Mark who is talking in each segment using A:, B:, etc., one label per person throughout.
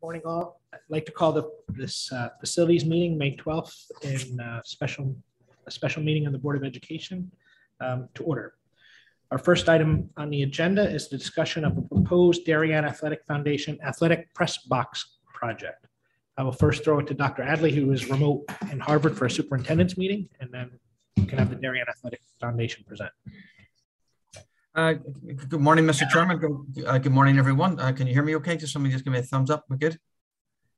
A: Morning all. I'd like to call this facilities meeting, May 12th, in a special meeting of the Board of Education to order. Our first item on the agenda is the discussion of a proposed Darien Athletic Foundation athletic press box project. I will first throw it to Dr. Adley, who is remote in Harvard for a superintendent's meeting, and then we can have the Darien Athletic Foundation present.
B: Good morning, Mr. Chairman. Good morning, everyone. Can you hear me okay? Just somebody just give me a thumbs up. We're good?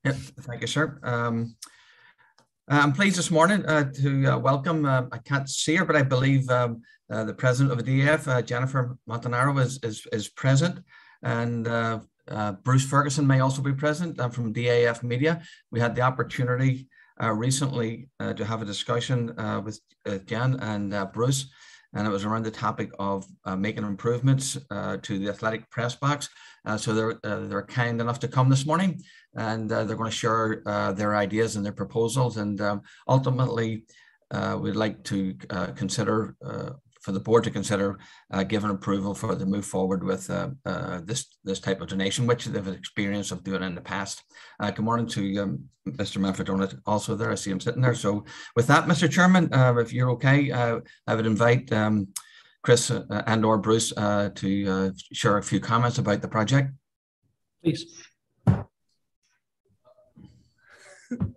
B: Yep, thank you, sir. I'm pleased this morning to welcome, I can't see her, but I believe the president of the DAF, Jennifer Montanaro, is present, and Bruce Ferguson may also be present from DAF Media. We had the opportunity recently to have a discussion with Jen and Bruce, and it was around the topic of making improvements to the athletic press box. So they're kind enough to come this morning, and they're going to share their ideas and their proposals. And ultimately, we'd like to consider, for the board to consider giving approval for the move forward with this type of donation, which they've experience of doing in the past. Good morning to Mr. Manfredone also there. I see him sitting there. So with that, Mr. Chairman, if you're okay, I would invite Chris and or Bruce to share a few comments about the project.
A: Please.
C: Good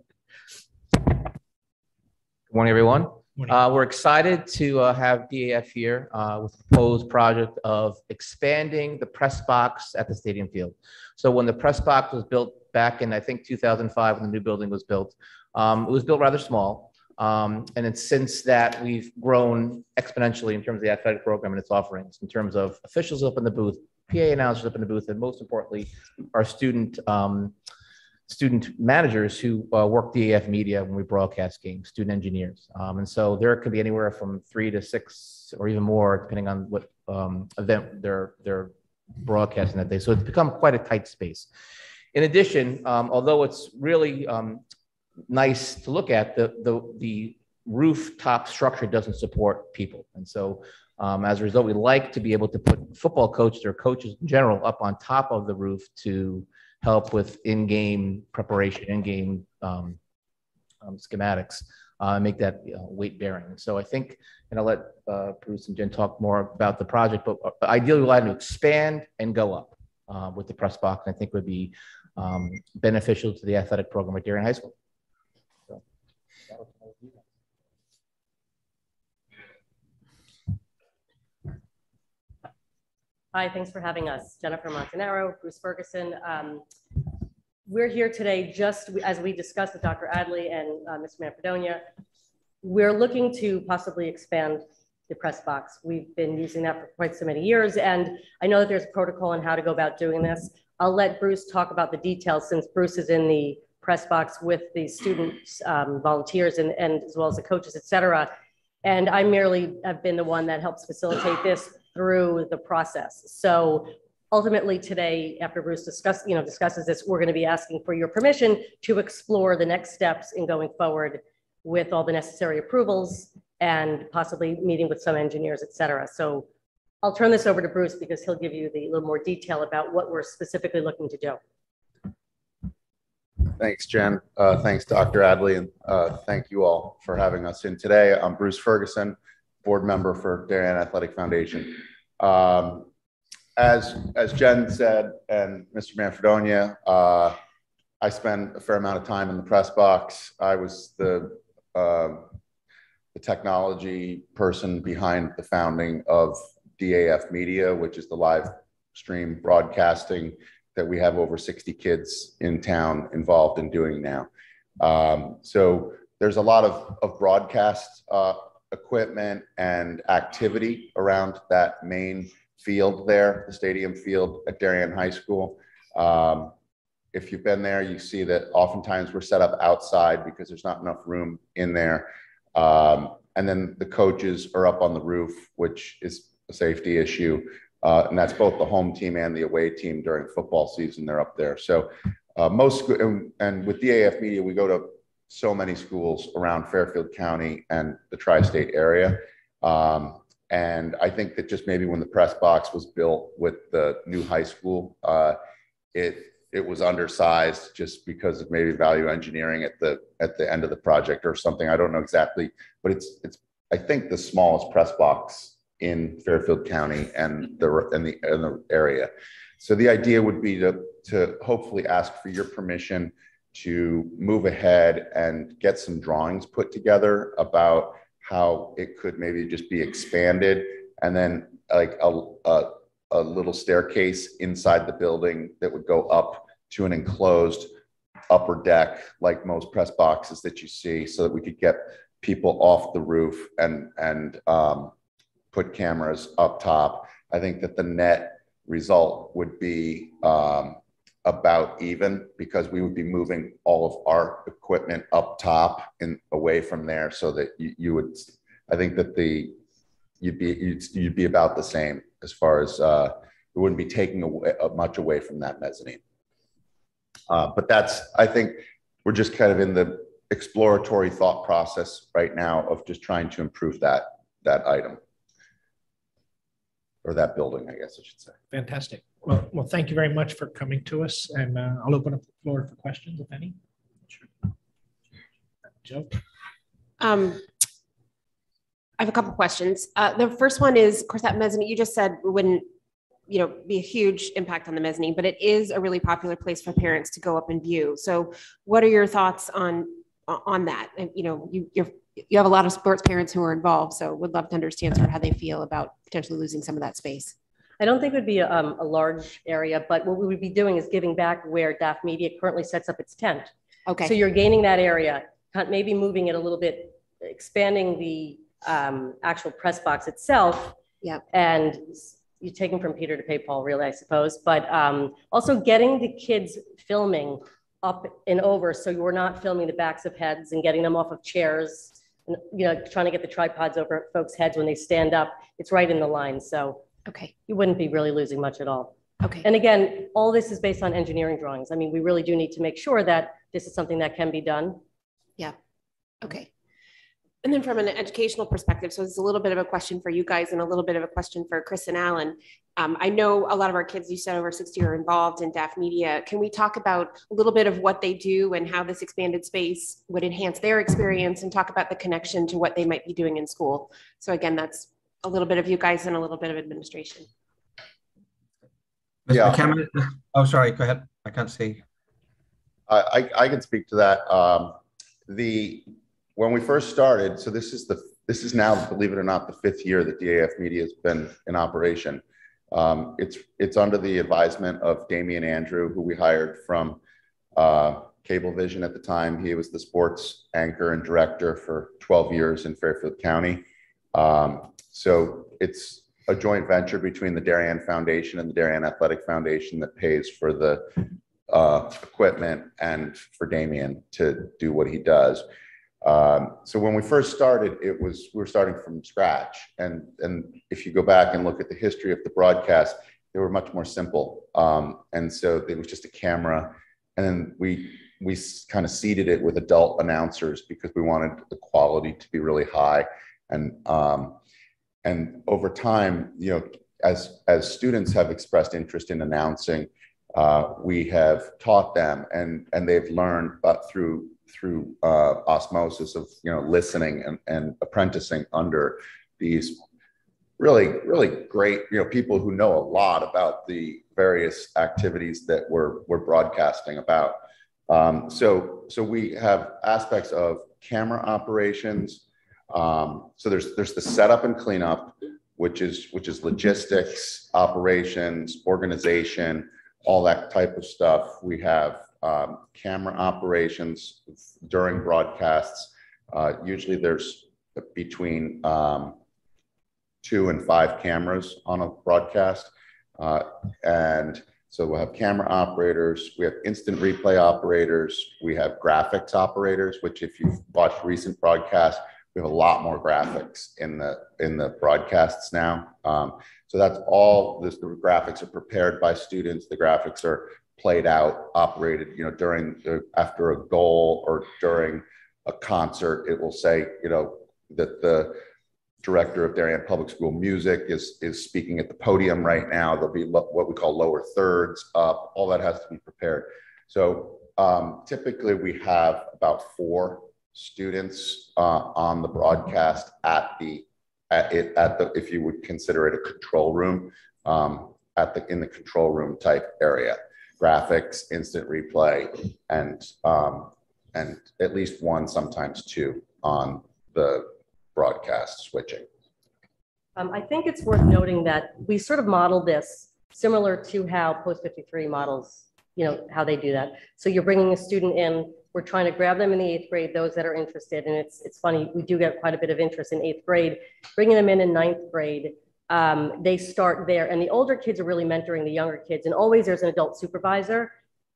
C: morning, everyone. We're excited to have DAF here with the proposed project of expanding the press box at the stadium field. So when the press box was built back in, I think, 2005, when the new building was built, it was built rather small. And then since that, we've grown exponentially in terms of the athletic program and its offerings, in terms of officials up in the booth, PA announcers up in the booth, and most importantly, our student managers who work DAF Media when we broadcast games, student engineers. And so there could be anywhere from 3 to 6 or even more, depending on what event they're broadcasting that day. So it's become quite a tight space. In addition, although it's really nice to look at, the rooftop structure doesn't support people. And so as a result, we like to be able to put football coaches or coaches in general up on top of the roof to help with in-game preparation, in-game schematics, make that weight bearing. And so I think, and I'll let Bruce and Jen talk more about the project, but ideally we'd like to expand and go up with the press box. And I think would be beneficial to the athletic program at Darien High School. So,
D: Hi, thanks for having us. Jennifer Montanaro, Bruce Ferguson. We're here today just as we discussed with Dr. Adley and Mr. Manfredone. We're looking to possibly expand the press box. We've been using that for quite so many years, and I know that there's a protocol on how to go about doing this. I'll let Bruce talk about the details, since Bruce is in the press box with the students, volunteers, and as well as the coaches, et cetera. And I merely have been the one that helps facilitate this through the process. So ultimately today, after Bruce discusses this, we're going to be asking for your permission to explore the next steps in going forward with all the necessary approvals and possibly meeting with some engineers, et cetera. So I'll turn this over to Bruce because he'll give you a little more detail about what we're specifically looking to do.
E: Thanks, Jen. Thanks, Dr. Adley, and thank you all for having us in today. I'm Bruce Ferguson, board member for Darien Athletic Foundation. As Jen said, and Mr. Manfredone, I spent a fair amount of time in the press box. I was the technology person behind the founding of DAF Media, which is the live stream broadcasting that we have over 60 kids in town involved in doing now. So there's a lot of broadcast equipment and activity around that main field there, the stadium field at Darien High School. If you've been there, you see that oftentimes we're set up outside because there's not enough room in there. And then the coaches are up on the roof, which is a safety issue. And that's both the home team and the away team during football season. They're up there. So and with DAF Media, we go to so many schools around Fairfield County and the tri-state area. And I think that just maybe when the press box was built with the new high school, it it was undersized just because of maybe value engineering at the end of the project or something. I don't know exactly, but it's I think the smallest press box in Fairfield County and the area. So the idea would be to hopefully ask for your permission to move ahead and get some drawings put together about how it could maybe just be expanded, and then like a little staircase inside the building that would go up to an enclosed upper deck, like most press boxes that you see, so that we could get people off the roof and put cameras up top. I think that the net result would be about even, because we would be moving all of our equipment up top and away from there, so that you would, I think that you'd be about the same as far as it wouldn't be taking much away from that mezzanine. But I think we're just kind of in the exploratory thought process right now of just trying to improve that item, or that building, I guess I should say.
A: Fantastic. Well, thank you very much for coming to us, and I'll open up the floor for questions, if any. Sure. Joe?
F: I have a couple questions. The first one is, of course, that mezzanine, you just said wouldn't, be a huge impact on the mezzanine, but it is a really popular place for parents to go up and view. So what are your thoughts on that? And, you have a lot of sports parents who are involved, so would love to understand sort of how they feel about potentially losing some of that space.
D: I don't think it would be a large area, but what we would be doing is giving back where DAF Media currently sets up its tent.
F: Okay.
D: So you're gaining that area, maybe moving it a little bit, expanding the actual press box itself.
F: Yeah.
D: And you're taking from Peter to pay Paul, really, I suppose. But also getting the kids filming up and over, so you're not filming the backs of heads and getting them off of chairs, and trying to get the tripods over folks' heads when they stand up. It's right in the line, so
F: okay,
D: you wouldn't be really losing much at all.
F: Okay.
D: And again, all this is based on engineering drawings. I mean, we really do need to make sure that this is something that can be done.
F: Yeah. Okay. And then from an educational perspective, so it's a little bit of a question for you guys and a little bit of a question for Chris and Alan. I know a lot of our kids, you said over 60, are involved in DAF Media. Can we talk about a little bit of what they do and how this expanded space would enhance their experience, and talk about the connection to what they might be doing in school? So again, that's a little bit of you guys and a little bit of administration.
B: Mr. McCammon, oh, sorry, go ahead. I can't see.
E: I can speak to that. When we first started, so this is now, believe it or not, the 5th year that DAF Media has been in operation. It's under the advisement of Damian Andrew, who we hired from Cablevision at the time. He was the sports anchor and director for 12 years in Fairfield County. So it's a joint venture between the Darien Foundation and the Darien Athletic Foundation that pays for the equipment and for Damian to do what he does. So when we first started, we were starting from scratch. And if you go back and look at the history of the broadcast, they were much more simple. And so it was just a camera. And then we kind of seeded it with adult announcers because we wanted the quality to be really high. And over time, as students have expressed interest in announcing, we have taught them, and they've learned through osmosis of listening and apprenticing under these really great people who know a lot about the various activities that we're broadcasting about. So we have aspects of camera operations. So there's the setup and cleanup, which is logistics, operations, organization, all that type of stuff. We have camera operations during broadcasts. Usually there's between 2 and 5 cameras on a broadcast. And so we'll have camera operators, we have instant replay operators, we have graphics operators, which if you've watched recent broadcasts, we have a lot more graphics in the broadcasts now. So that's all this, the graphics are prepared by students. The graphics are played out, operated, after a goal or during a concert. It will say, that director of Darien Public School Music is speaking at the podium right now. There'll be what we call lower thirds up. All that has to be prepared. So typically we have about 4 students on the broadcast if you would consider it a control room, in the control room type area. Graphics, instant replay, and at least 1, sometimes 2 on the broadcast switching.
D: I think it's worth noting that we sort of model this similar to how Post 53 models, how they do that. So you're bringing a student in, we're trying to grab them in the 8th grade, those that are interested. And it's funny, we do get quite a bit of interest in 8th grade, bringing them in 9th grade. They start there, and the older kids are really mentoring the younger kids, and always there's an adult supervisor,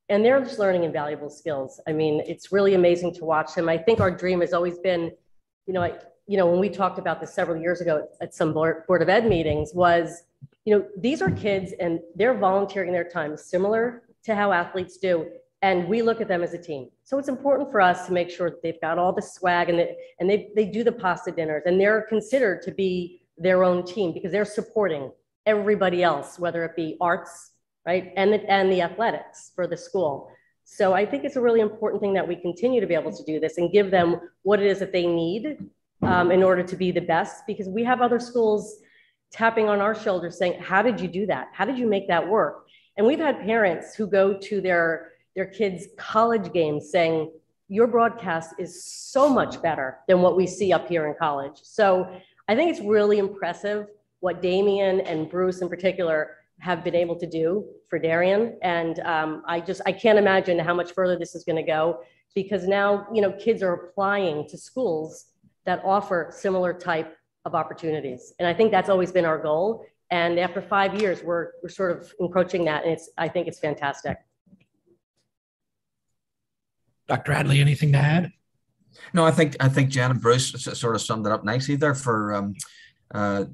D: and they're just learning invaluable skills. I mean, it's really amazing to watch them. I think our dream has always been, when we talked about this several years ago at some Board of Ed meetings was, these are kids and they're volunteering their time similar to how athletes do. And we look at them as a team. So it's important for us to make sure that they've got all the swag and they do the pasta dinners, and they're considered to be their own team because they're supporting everybody else, whether it be arts, right? And the athletics for the school. So I think it's a really important thing that we continue to be able to do this and give them what it is that they need in order to be the best, because we have other schools tapping on our shoulders saying, how did you do that? How did you make that work? And we've had parents who go to their kids' college games saying, your broadcast is so much better than what we see up here in college. So I think it's really impressive what Damien and Bruce in particular have been able to do for Darien. And I can't imagine how much further this is going to go, because now, kids are applying to schools that offer similar type of opportunities. And I think that's always been our goal. And after 5 years, we're sort of encroaching that. And I think it's fantastic.
A: Dr. Adley, anything to add?
B: No, I think Jen and Bruce sort of summed it up nicely there. For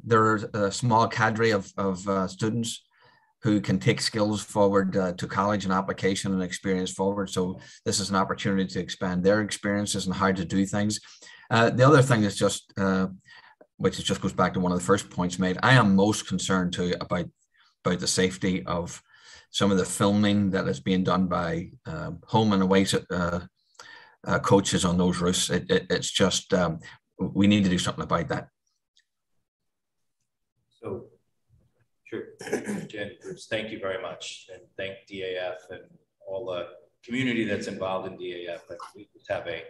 B: there's a small cadre of students who can take skills forward to college and application and experience forward. So this is an opportunity to expand their experiences and how to do things. The other thing is just, which just goes back to one of the first points made, I am most concerned too about the safety of some of the filming that is being done by home and away coaches on those roofs. It's just, we need to do something about that.
G: So, sure, Jen, Bruce, thank you very much. And thank DAF and all the community that's involved in DAF. We just have a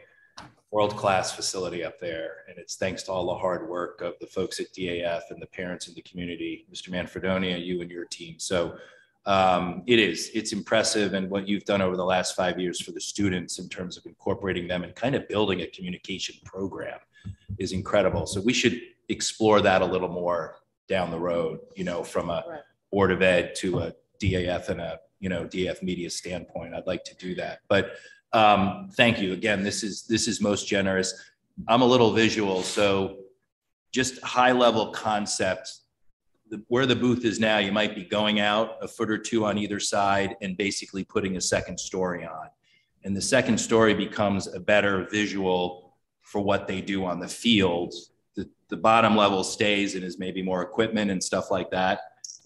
G: world-class facility up there, and it's thanks to all the hard work of the folks at DAF and the parents in the community, Mr. Manfredonia, you and your team. So it's impressive, and what you've done over the last 5 years for the students in terms of incorporating them and kind of building a communication program is incredible. So we should explore that a little more down the road, from a Board of Ed to a DAF and a, DAF media standpoint. I'd like to do that, but thank you again. This is most generous. I'm a little visual, so just high level concept. Where the booth is now, you might be going out a foot or two on either side and basically putting a second story on. And the second story becomes a better visual for what they do on the field. The bottom level stays and is maybe more equipment and stuff like that.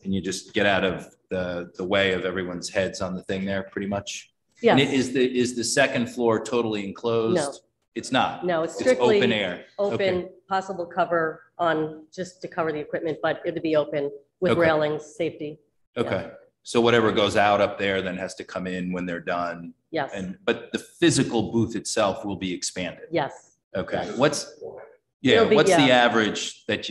G: And you just get out of the way of everyone's heads on the thing there pretty much. Yeah. And is the second floor totally enclosed? No. It's not.
D: No, it's strictly
G: open air.
D: Open, okay. Possible cover on just to cover the equipment, but it'd be open with railings, safety.
G: Okay. Yeah. So whatever goes out up there then has to come in when they're done.
D: Yes.
G: But the physical booth itself will be expanded.
D: Yes.
G: Okay. What's the average that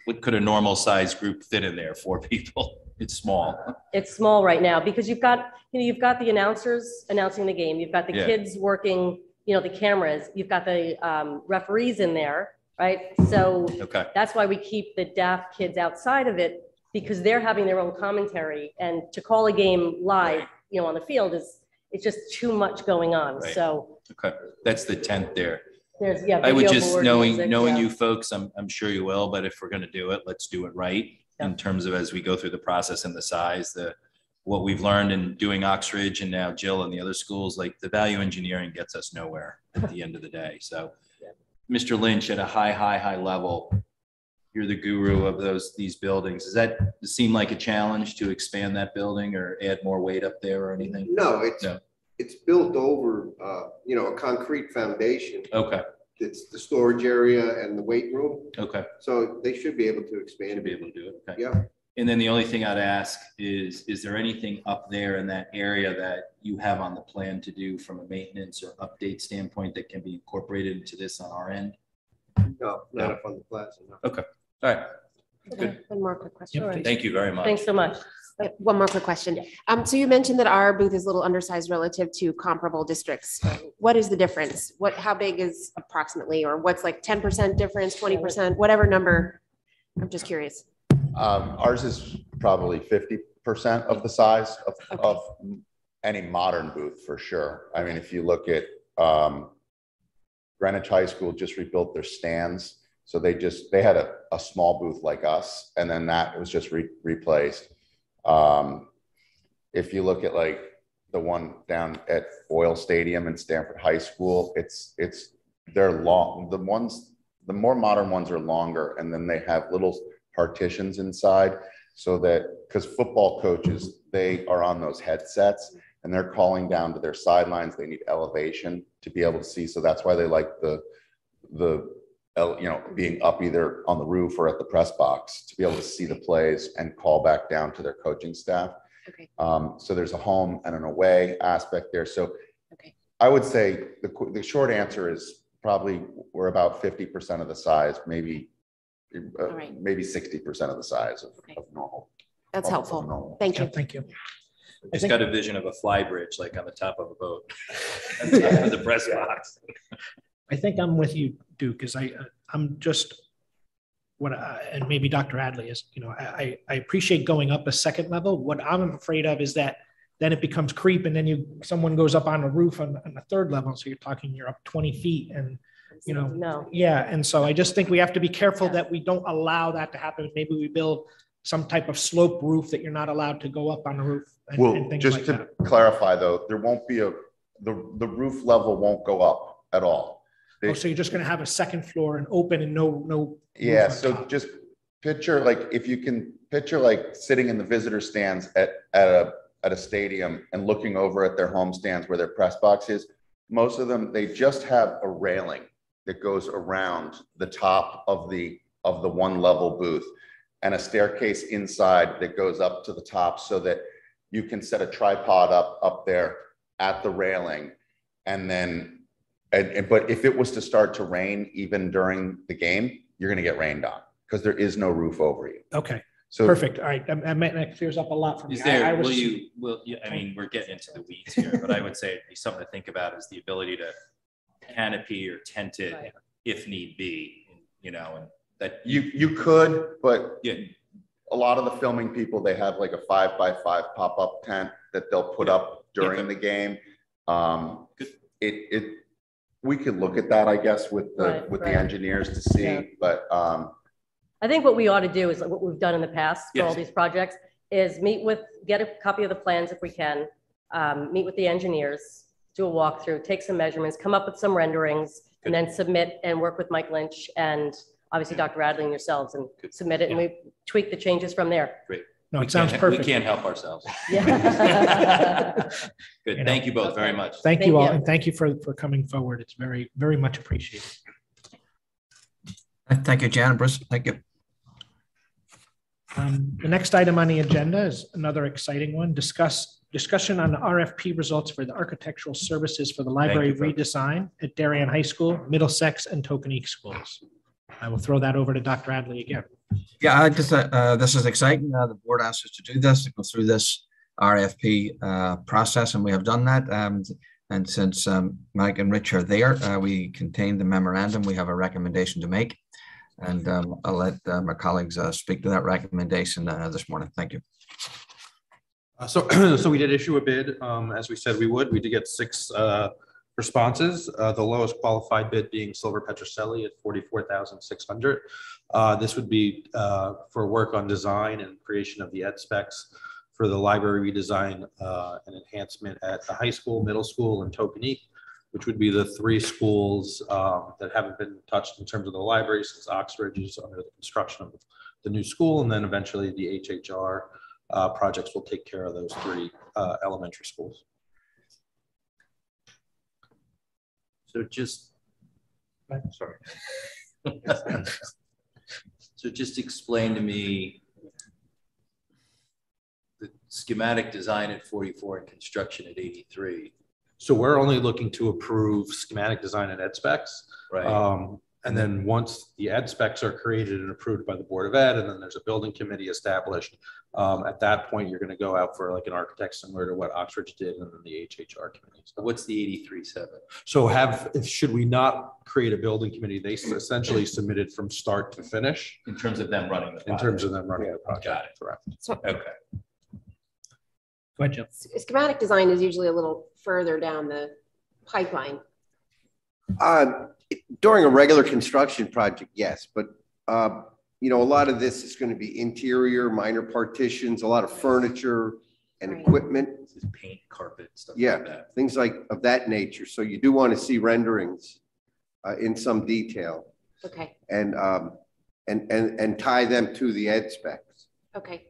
G: what could a normal size group fit in there? 4 people? It's small.
D: It's small right now because you've got the announcers announcing the game. You've got the kids working, the cameras. You've got the referees in there, right? So that's why we keep the DAF kids outside of it, because they're having their own commentary. And to call a game live, on the field it's just too much going on. Right. So
G: that's the tent there.
D: There's
G: I would just knowing you folks, I'm sure you will, but if we're going to do it, let's do it right. In terms of as we go through the process and the size, what we've learned in doing Oxridge and now Jill and the other schools, like the value engineering gets us nowhere at the end of the day. So Mr. Lynch, at a high level, you're the guru of these buildings. Does that seem like a challenge to expand that building or add more weight up there or anything?
H: No, it's built over, a concrete foundation.
G: Okay.
H: It's the storage area and the weight room.
G: Okay.
H: So they should be able to expand.
G: Should be able to do it. Okay.
H: Yeah.
G: And then the only thing I'd ask is there anything up there in that area that you have on the plan to do from a maintenance or update standpoint that can be incorporated into this on our end?
H: No, not up on the plaza. No.
G: Okay. All right.
F: Okay, one more quick question.
A: Yep.
G: Thank you very much.
D: Thanks so much.
F: One more quick question. So you mentioned that our booth is a little undersized relative to comparable districts. What is the difference? How big is approximately, or what's like 10% difference, 20%, whatever number? I'm just curious.
E: Ours is probably 50% of the size of any modern booth for sure. I mean, if you look at Greenwich High School just rebuilt their stands. So they had a small booth like us, and then that was just replaced. If you look at like the one down at Royle Stadium in Stanford High School, they're long. The more modern ones are longer, and then they have little partitions inside, so that because football coaches, they are on those headsets and they're calling down to their sidelines. They need elevation to be able to see. So that's why they like the being up either on the roof or at the press box to be able to see the plays and call back down to their coaching staff.
F: Okay.
E: So there's a home and an away aspect there. So
F: okay.
E: I would say the short answer is probably we're about 50% of the size, maybe maybe 60% of the size of normal.
F: That's helpful.
E: Normal.
F: Thank you.
A: Yeah, thank you.
G: I just got a vision of a fly bridge, like on the top of a boat, on top of the press box.
A: I think I'm with you, Duke, because I'm just and maybe Dr. Adley is, I appreciate going up a second level. What I'm afraid of is that then it becomes creep, and then someone goes up on the roof on the third level. So you're up 20 feet and,
D: No.
A: yeah. And so I just think we have to be careful that we don't allow that to happen. Maybe we build some type of slope roof that you're not allowed to go up on the roof. And things
E: just
A: like
E: to
A: that.
E: clarify though, there won't be the roof level won't go up at all.
A: So you're just going to have a second floor and open and no.
E: Yeah. So just picture, like, if you can picture like sitting in the visitor stands at a stadium and looking over at their home stands where their press box is. Most of them, they just have a railing that goes around the top of the one level booth and a staircase inside that goes up to the top so that you can set a tripod up there at the railing. And then, but if it was to start to rain, even during the game, you're going to get rained on because there is no roof over you.
A: Okay.
E: So
A: perfect. All right. That clears up a lot for me.
G: Is there, I mean, we're getting into the weeds here, but I would say it'd be something to think about is the ability to canopy or tent it if need be, and that
E: you could, but a lot of the filming people, they have like a 5x5 pop-up tent that they'll put up during the game. We could look at that, I guess, with the engineers to see, but
D: I think what we ought to do is what we've done in the past for all these projects is get a copy of the plans if we can, meet with the engineers, do a walkthrough, take some measurements, come up with some renderings, and then submit and work with Mike Lynch and obviously Dr. Adley and yourselves and submit it, and we tweak the changes from there.
G: Great.
A: No, it sounds perfect.
G: We can't help ourselves.
D: Yeah.
G: Good. Thank you both very much.
A: Thank you all, and thank you for coming forward. It's very, very much appreciated.
B: Thank you, Jan and Bruce. Thank you.
A: The next item on the agenda is another exciting one. Discussion on the RFP results for the architectural services for the library redesign at Darien High School, Middlesex, and Tokenique schools. I will throw that over to Dr. Adley again.
B: Yeah, this is exciting. The board asked us to do this, to go through this RFP process, and we have done that. And since Mike and Rich are there, we contained the memorandum. We have a recommendation to make, and I'll let my colleagues speak to that recommendation this morning. Thank you.
I: So we did issue a bid, as we said we would. We did get 6 responses. The lowest qualified bid being Silver Petrocelli at $44,600. This would be for work on design and creation of the ed specs for the library redesign and enhancement at the high school, middle school, and Tokenique. which would be the 3 schools that haven't been touched in terms of the library since Oxbridge is under the construction of the new school. And then eventually the HHR projects will take care of those 3 elementary schools.
G: So just, sorry. So just explain to me the schematic design at 44 and construction at 83.
I: So we're only looking to approve schematic design and ed specs.
G: Right.
I: And then once the ed specs are created and approved by the Board of Ed, and then there's a building committee established, at that point, you're going to go out for like an architect similar to what Oxford did, and then the HHR committee. So
G: what's the 83.7?
I: So should we not create a building committee? They essentially submitted from start to finish.
G: In terms of them running the project.
I: In terms of them running the project.
G: Got it.
I: Correct.
F: So,
G: okay.
A: Go ahead, Jill.
F: Schematic design is usually a little further down the pipeline.
H: During a regular construction project, yes, but you know, a lot of this is going to be interior, minor partitions, a lot of furniture and
F: Right.
H: equipment.
G: This is paint, carpet, stuff
H: Yeah,
G: like that.
H: things like of that nature. So you do want to see renderings in some detail
F: Okay.
H: and tie them to the ed specs.
F: Okay.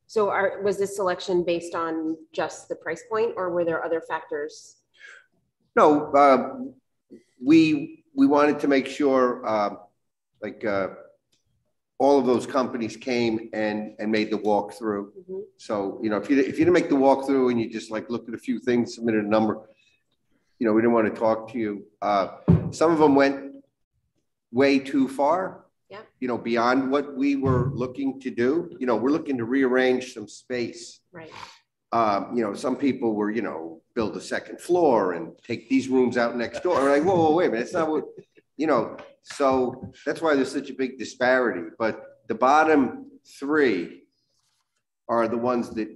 F: So was this selection based on just the price point, or were there other factors?
H: No, we wanted to make sure all of those companies came and made the walkthrough.
F: Mm-hmm.
H: So, you know, if you didn't make the walkthrough and you just like looked at a few things, submitted a number, you know, we didn't want to talk to you. Some of them went way too far.
F: Yeah.
H: You know, beyond what we were looking to do. You know, we're looking to rearrange some space.
F: Right.
H: You know, some people were, you know, build a second floor and take these rooms out next door. We're like, whoa, wait a minute, that's not what, you know, so that's why there's such a big disparity. But the bottom 3 are the ones that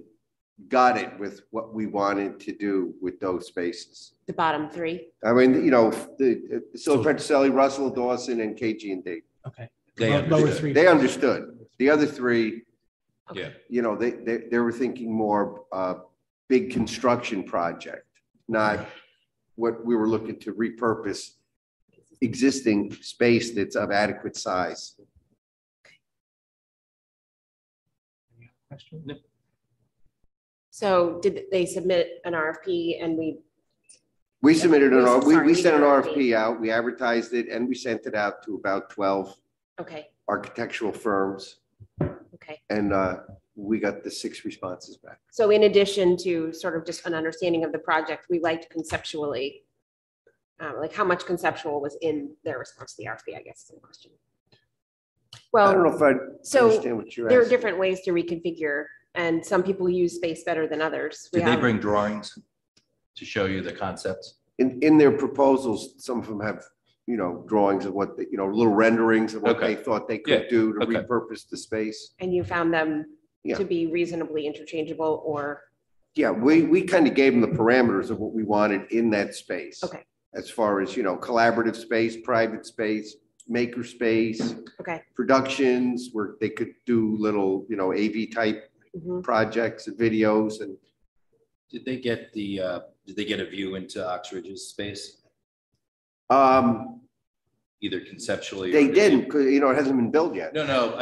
H: got it with what we wanted to do with those spaces.
F: The bottom 3.
H: I mean, you know, the Silver Petroselli, Russell Dawson, and KG&D.
A: Okay.
G: They
A: Lower
G: understood.
A: 3.
H: They understood. The other 3,
G: Yeah.
H: you know, they were thinking more big construction project, not what we were looking to repurpose existing space that's of adequate size.
A: Any other questions?
F: So did they submit an RFP and
H: We submitted an,
F: Sorry,
H: we
F: we
H: sent an
F: did an
H: RFP out, we advertised it, and we sent it out to about 12
F: okay,
H: architectural firms,
F: okay.
H: and we got the 6 responses back.
F: So in addition to sort of just an understanding of the project, we liked conceptually, like how much conceptual was in their response to the RFP, I guess is the question. Well,
H: I don't know if I
F: so
H: understand what you're
F: there are
H: asking.
F: different ways to reconfigure, and some people use space better than others.
G: Did they bring drawings to show you the concepts?
H: In their proposals, some of them have, you know, drawings of what, you know, little renderings of what
G: Okay.
H: they thought they could
G: Yeah.
H: do to
G: Okay.
H: repurpose the space.
F: And you found them
H: Yeah.
F: to be reasonably interchangeable, or?
H: Yeah, we kind of gave them the parameters of what we wanted in that space.
F: Okay.
H: As far as, you know, collaborative space, private space, maker space,
F: Okay.
H: productions where they could do little, you know, AV type
F: Mhm.
H: projects and videos. And
G: Did they get a view into Oxbridge's space, either conceptually?
H: they
G: or
H: didn't, because, you know, it hasn't been built yet.
G: No,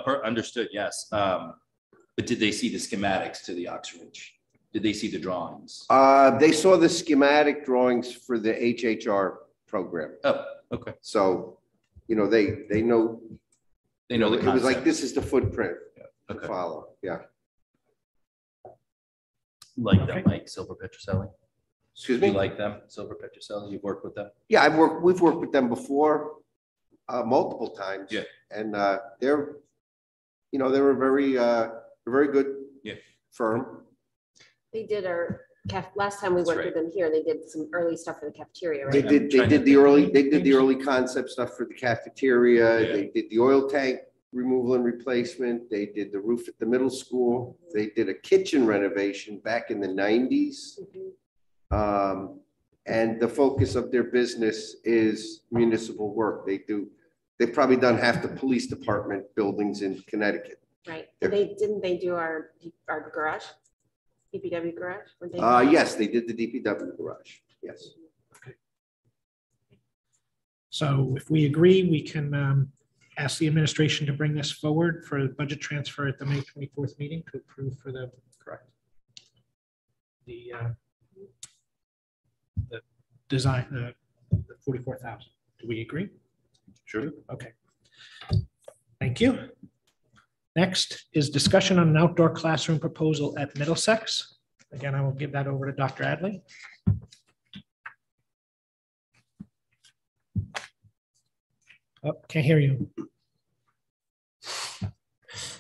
H: But-
G: understood, yes. But did they see the schematics to the Oxbridge? Did they see the drawings?
H: They saw the schematic drawings for the HHR program.
G: Oh, okay.
H: So, you know, they know,
G: They know the
H: it was like,
G: concept.
H: this is the footprint to
G: Okay.
H: follow. Yeah.
G: Like them, like Silver Petroselli?
H: Excuse
G: Do you
H: me?
G: like them, Silver Petroselli? You've worked with them?
H: Yeah, we've worked with them before, multiple times.
G: Yeah.
H: And they're, you know, they're a very good
G: Yeah.
H: firm.
F: They did last time we
G: That's
F: worked with them here, they did some early stuff for the cafeteria,
H: They
F: right?
H: did,
G: trying to
H: they did the early concept stuff for the cafeteria.
G: Yeah.
H: They did the oil tank removal and replacement. They did the roof at the middle school. They did a kitchen renovation back in the 90s.
F: Mhm.
H: And the focus of their business is municipal work. They've probably done half the police department buildings in Connecticut.
F: Right, and didn't they do our garage? DPW garage? Weren't they?
H: Yes, they did the DPW garage. Yes.
A: So if we agree, we can ask the administration to bring this forward for the budget transfer at the May 24th meeting to approve for the correct the design, the 44,000. Do we agree?
I: Sure.
A: Okay. Thank you. Next is discussion on an outdoor classroom proposal at Middlesex. Again, I will give that over to Dr. Adley. Oh, can't hear you.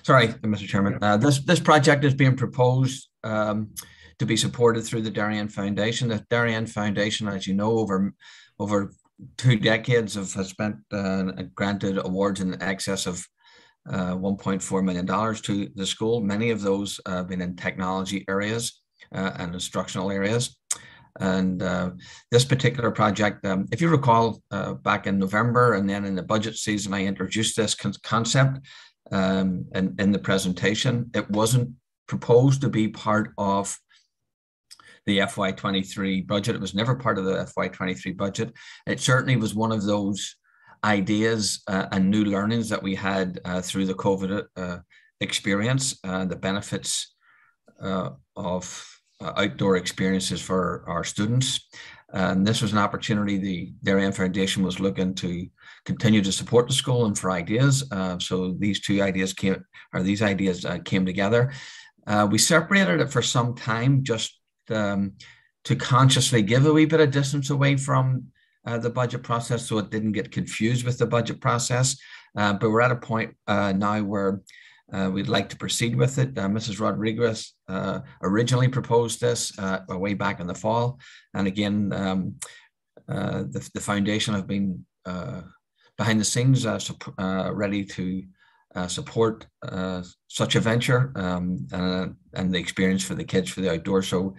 B: Sorry, Mr. Chairman. This project is being proposed to be supported through the Darien Foundation. The Darien Foundation, as you know, over 2 decades has spent granted awards in excess of $1.4 million to the school. Many of those have been in technology areas and instructional areas. And this particular project, if you recall, back in November and then in the budget season, I introduced this concept in the presentation. It wasn't proposed to be part of the FY23 budget. It was never part of the FY23 budget. It certainly was one of those ideas and new learnings that we had through the COVID experience, the benefits of outdoor experiences for our students. And this was an opportunity the Darien Foundation was looking to continue to support the school and for ideas. So these ideas came together. We separated it for some time just to consciously give a wee bit of distance away from the budget process so it didn't get confused with the budget process. But we're at a point now where we'd like to proceed with it. Mrs. Rodriguez originally proposed this way back in the fall. And again, the foundation have been behind the scenes ready to support such a venture and the experience for the kids for the outdoors. So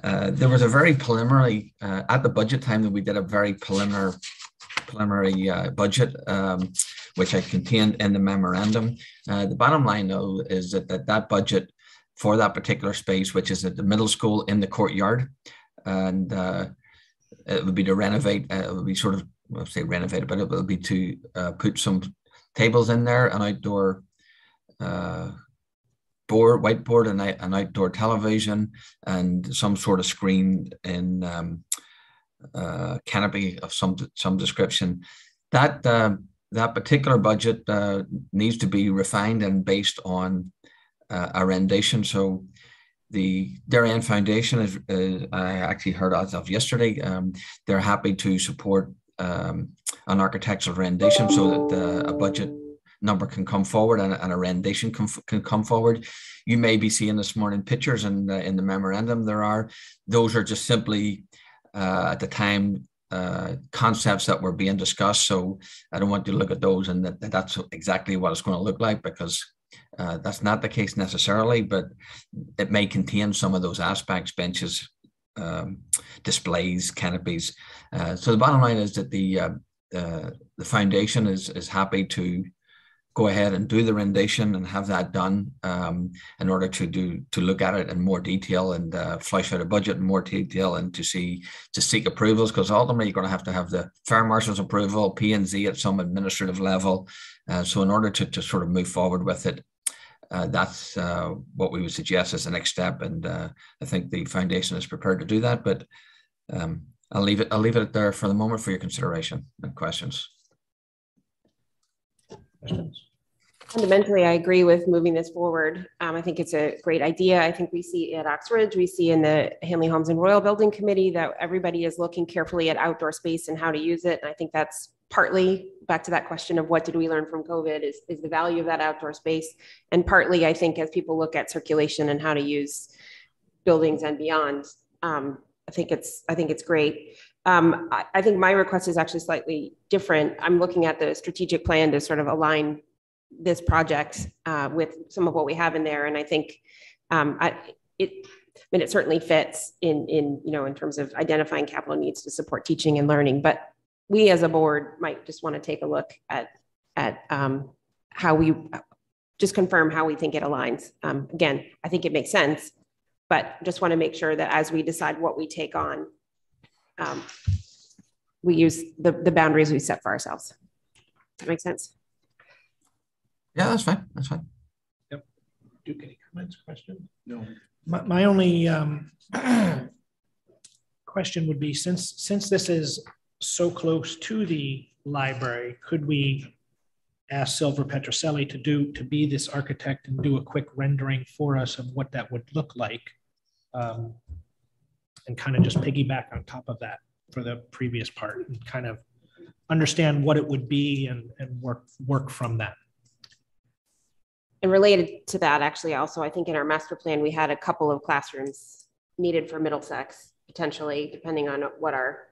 B: there was a very preliminary, at the budget time, that we did a very preliminary budget, which I contained in the memorandum. The bottom line, though, is that budget for that particular space, which is at the middle school in the courtyard, and it would be to renovate, it would be sort of, I'll say renovated, but it will be to put some tables in there, an outdoor whiteboard, and an outdoor television, and some sort of screen in canopy of some description. That particular budget needs to be refined and based on a rendition. So the Darien Foundation is I actually heard as of yesterday, they're happy to support an architectural rendition so that a budget number can come forward and a rendition can come forward. You may be seeing this morning pictures in the memorandum. Those are just simply at the time concepts that were being discussed. So I don't want you to look at those and that's exactly what it's going to look like, because that's not the case necessarily, but it may contain some of those aspects: benches, displays, canopies. So the bottom line is that the foundation is happy to go ahead and do the rendition and have that done in order to look at it in more detail and flesh out a budget in more detail and to seek approvals, because ultimately you're going to have the fire marshal's approval, P&Z at some administrative level. So in order to sort of move forward with it, that's what we would suggest as the next step. And I think the foundation is prepared to do that, but I'll leave it there for the moment for your consideration and questions.
F: Fundamentally, I agree with moving this forward. I think it's a great idea. I think we see at Oxbridge, we see in the Hindley, Holmes and Royle Building Committee that everybody is looking carefully at outdoor space and how to use it. And I think that's partly back to that question of what did we learn from COVID is the value of that outdoor space. And partly, I think as people look at circulation and how to use buildings and beyond, I think it's great. I think my request is actually slightly different. I'm looking at the strategic plan to sort of align this project with some of what we have in there, and I think it certainly fits in terms of identifying capital needs to support teaching and learning. But we as a board might just want to take a look at how we just confirm how we think it aligns. Again, I think it makes sense, but just want to make sure that as we decide what we take on, we use the boundaries we set for ourselves. Does that make sense?
B: Yeah, that's fine. That's fine.
A: Yep. Duke, any comments, questions?
H: No.
A: My only question would be, since this is so close to the library, could we ask Silver Petroselli to be this architect and do a quick rendering for us of what that would look like, and kind of just piggyback on top of that for the previous part and kind of understand what it would be and work from that.
F: And related to that, actually, also, I think in our master plan, we had a couple of classrooms needed for Middlesex, potentially, depending on what our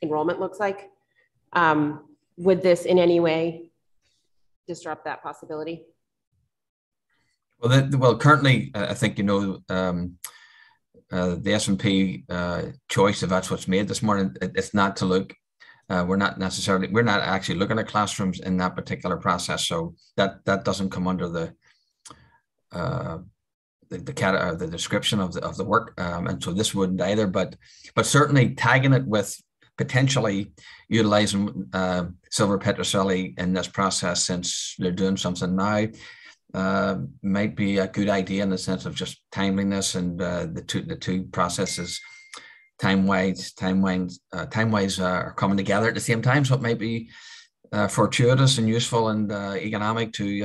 F: enrollment looks like. Would this in any way disrupt that possibility?
B: Well, currently, I think, the S&P choice, if that's what's made this morning, it's not to look. We're not actually looking at classrooms in that particular process. So that doesn't come under the description of the work, and so this wouldn't either. But certainly tagging it with potentially utilizing Silver Petroselli in this process, since they're doing something now, might be a good idea in the sense of just timeliness and the two processes time-wise are coming together at the same time. So it might be fortuitous and useful and economic to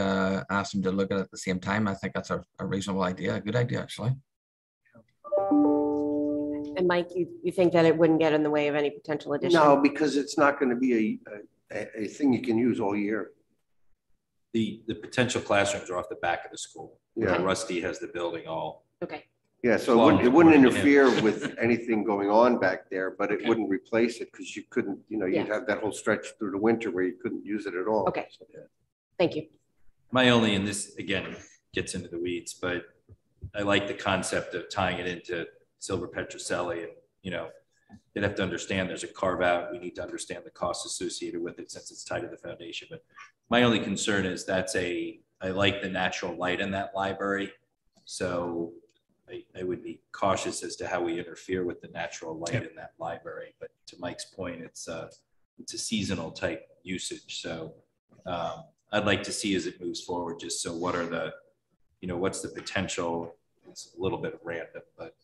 B: ask them to look at it at the same time. I think that's a reasonable idea, a good idea, actually.
F: And Mike, you think that it wouldn't get in the way of any potential addition?
H: No, because it's not going to be a thing you can use all year.
G: The potential classrooms are off the back of the school.
H: Yeah.
G: Rusty has the building all.
F: Okay.
H: Yeah, so it wouldn't interfere with anything going on back there, but it wouldn't replace it, because you couldn't, you'd have that whole stretch through the winter where you couldn't use it at all.
F: Okay. So, yeah. Thank you.
G: My only, and this again gets into the weeds, but I like the concept of tying it into Silver Petroselli, and they'd have to understand there's a carve out. We need to understand the costs associated with it since it's tied to the foundation. But my only concern is I like the natural light in that library, so I would be cautious as to how we interfere with the natural light in that library. But to Mike's point, it's a seasonal type usage. So I'd like to see as it moves forward, just so what are the, what's the potential? It's a little bit random, but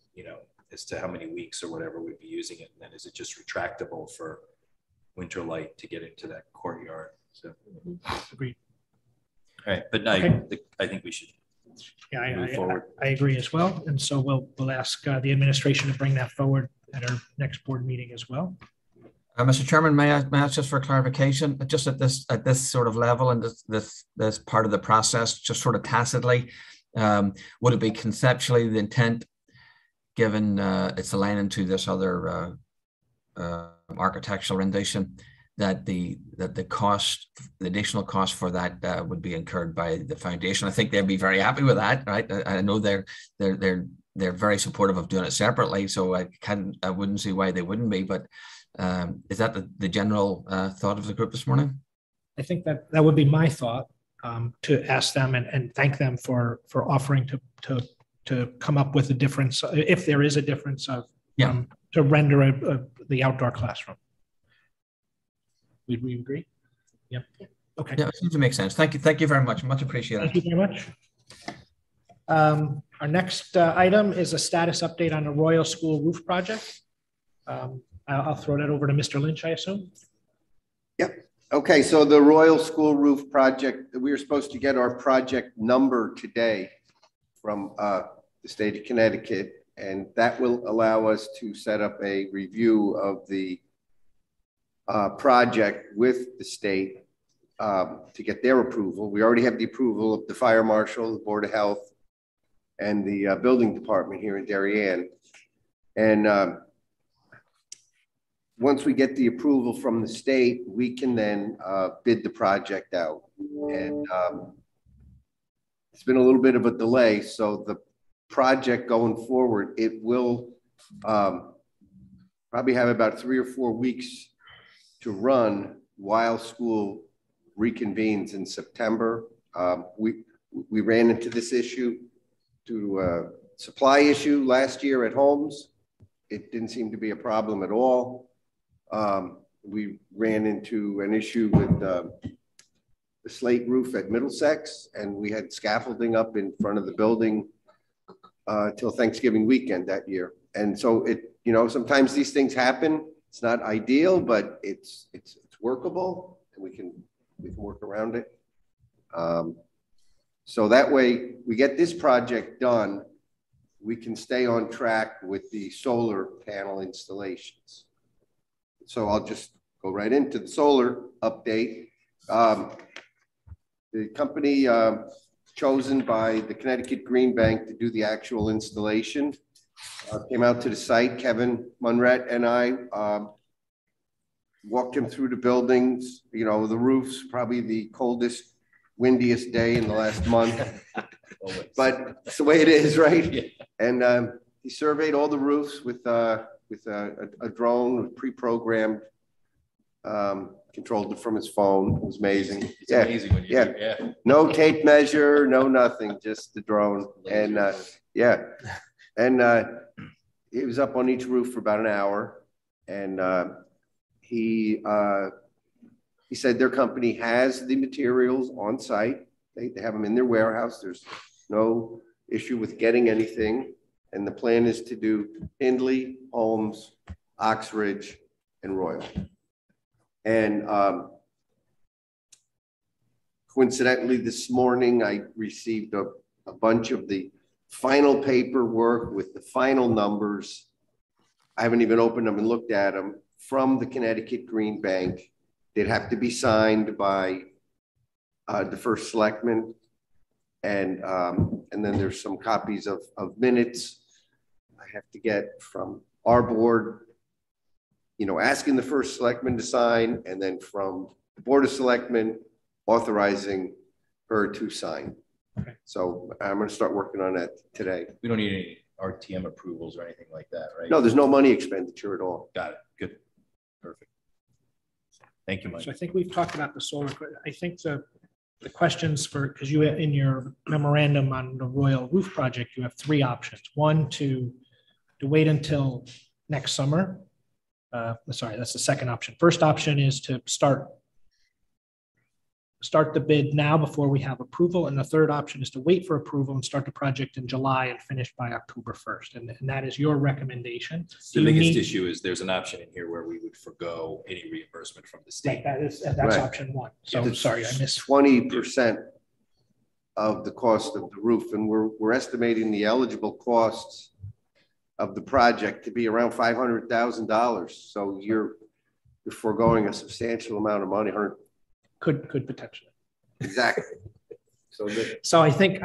G: as to how many weeks or whatever we'd be using it. And then is it just retractable for winter light to get into that courtyard? So
A: agreed.
G: All right, but I think we should. Yeah,
A: I agree as well. And so we'll ask the administration to bring that forward at our next board meeting as well.
B: Mr. Chairman, may I ask just for clarification, just at this sort of level and this part of the process, just sort of tacitly, would it be conceptually the intent, given it's aligning to this other architectural rendition, that the additional cost for that would be incurred by the foundation? I think they'd be very happy with that, right? I know they're very supportive of doing it separately, so I wouldn't see why they wouldn't be. But is that the general thought of the group this morning?
A: I think that would be my thought, to ask them and thank them for offering to come up with a difference, if there is a difference, of to render the outdoor classroom. Would we agree? Yeah. Okay.
B: Yeah, it seems to make sense. Thank you very much. Much appreciated.
A: Thank you very much. Our next item is a status update on the Royle School roof project. I'll throw that over to Mr. Lynch, I assume.
H: Yep. Okay, so the Royle School roof project, we were supposed to get our project number today from the state of Connecticut, and that will allow us to set up a review of the project with the state to get their approval. We already have the approval of the fire marshal, the Board of Health, and the building department here in Darien. And once we get the approval from the state, we can then bid the project out. And it's been a little bit of a delay. So the project going forward, it will probably have about 3 or 4 weeks to run while school reconvenes in September. We ran into this issue due to a supply issue last year at Holmes. It didn't seem to be a problem at all. we ran into an issue with the slate roof at Middlesex, and we had scaffolding up in front of the building till Thanksgiving weekend that year. And so sometimes these things happen. It's not ideal, but it's workable, and we can work around it. So that way we get this project done, we can stay on track with the solar panel installations. So I'll just go right into the solar update. The company chosen by the Connecticut Green Bank to do the actual installation came out to the site. Kevin Munret and I walked him through the buildings, the roofs, probably the coldest, windiest day in the last month, but it's the way it is, right? Yeah. And he surveyed all the roofs with a drone, pre-programmed, controlled it from his phone. It was amazing. It's amazing when you do. No tape measure, no nothing, just the drone. And he was up on each roof for about an hour, and he said their company has the materials on site. They have them in their warehouse. There's no issue with getting anything. And the plan is to do Hindley, Holmes, Oxridge, and Royle. And coincidentally, this morning, I received a bunch of the final paperwork with the final numbers. I haven't even opened them and looked at them, from the Connecticut Green Bank. They'd have to be signed by the first selectman. And then there's some copies of minutes I have to get from our board, asking the first selectman to sign, and then from the Board of Selectmen authorizing her to sign. Okay. So I'm going to start working on that today.
G: We don't need any RTM approvals or anything like that, right?
H: No, there's no money expenditure at all.
G: Got it. Good. Perfect. Thank you, Mike.
A: So I think we've talked about the solar. I think the questions because you in your memorandum on the Royle roof project, you have three options. One, to wait until next summer. Sorry, that's the second option. First option is to start the bid now before we have approval. And the third option is to wait for approval and start the project in July and finish by October 1st. And that is your recommendation.
G: The biggest issue is there's an option in here where we would forgo any reimbursement from the state.
A: Right, that's option one. So yeah, sorry, I missed
H: 20% of the cost of the roof. And we're estimating the eligible costs of the project to be around $500,000. So you're foregoing a substantial amount of money.
A: Could potentially.
H: Exactly.
A: So I think,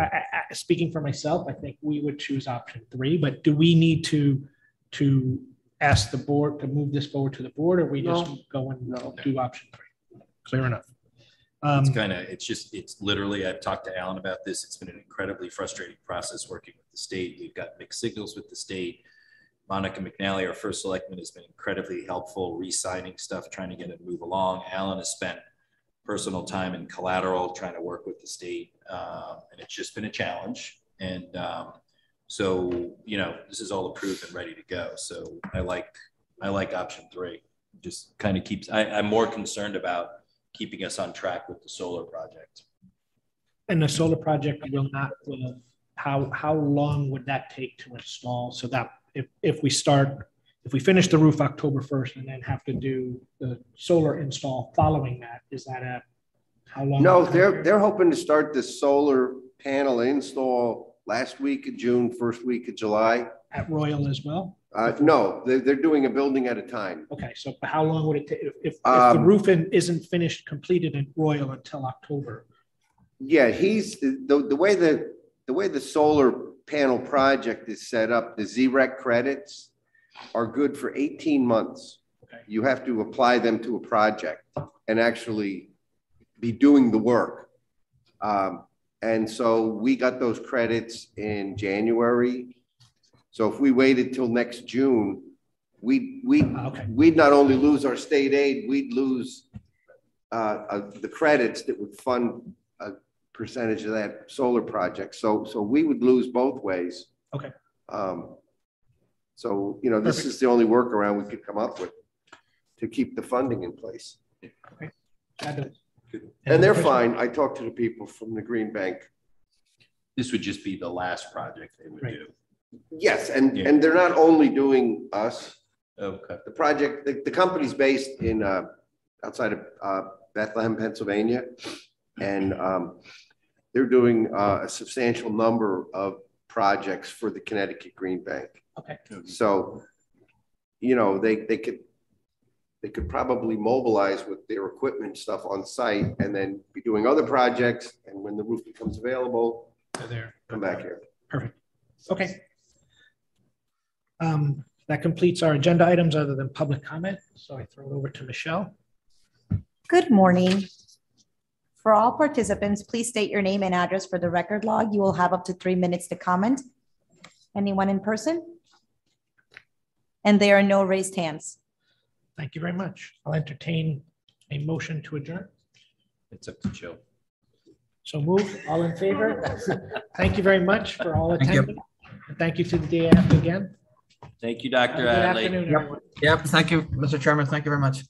A: speaking for myself, I think we would choose option three. But do we need to ask the board to move this forward to the board, or we just go and do option three? Clear enough.
G: It's literally, I've talked to Alan about this. It's been an incredibly frustrating process working with the state. We've got mixed signals with the state. Monica McNally, our first selectman, has been incredibly helpful, re-signing stuff, trying to get it to move along. Alan has spent personal time and collateral trying to work with the state. And it's just been a challenge. And so, this is all approved and ready to go. So I like option three. Just kind of keeps, I'm more concerned about keeping us on track with the solar project.
A: And the solar project how long would that take to install? So that if we finish the roof October 1st and then have to do the solar install following that, is that how long?
H: No, they're hoping to start the solar panel install last week of June, first week of July.
A: At Royle as well?
H: No, they're doing a building at a time.
A: Okay, so how long would it take if the roof isn't finished, completed at Royle until October?
H: Yeah, the way the solar panel project is set up, the ZREC credits are good for 18 months. Okay. You have to apply them to a project and actually be doing the work. And so we got those credits in January. So if we waited till next June, we'd not only lose our state aid, we'd lose the credits that would fund a percentage of that solar project. So we would lose both ways.
A: Okay.
H: So, this is the only workaround we could come up with. to keep the funding in place.
A: Okay. Fabulous.
H: And they're fine. I talked to the people from the Green Bank.
J: This would just be the last project they would do.
H: Yes, and they're not only doing us.
J: Okay.
H: The project, the company's based in outside of Bethlehem, Pennsylvania, and they're doing a substantial number of projects for the Connecticut Green Bank.
A: Okay.
H: So, you know, they could probably mobilize with their equipment stuff on site and then be doing other projects. And when the roof becomes available, come back here.
A: Perfect. Okay. That completes our agenda items other than public comment. So I throw it over to Michelle.
K: Good morning. For all participants, please state your name and address for the record log. You will have up to 3 minutes to comment. Anyone in person? And there are no raised hands.
A: Thank you very much. I'll entertain a motion to adjourn.
J: It's up to Joe.
A: So move. All in favor? Thank you very much for all
B: Thank you.
A: attending. And thank you to the DAF again.
J: Thank you, Dr.
A: Good
J: Adley.
A: afternoon, everyone.
B: Yep. Thank you, Mr. Chairman. Thank you very much.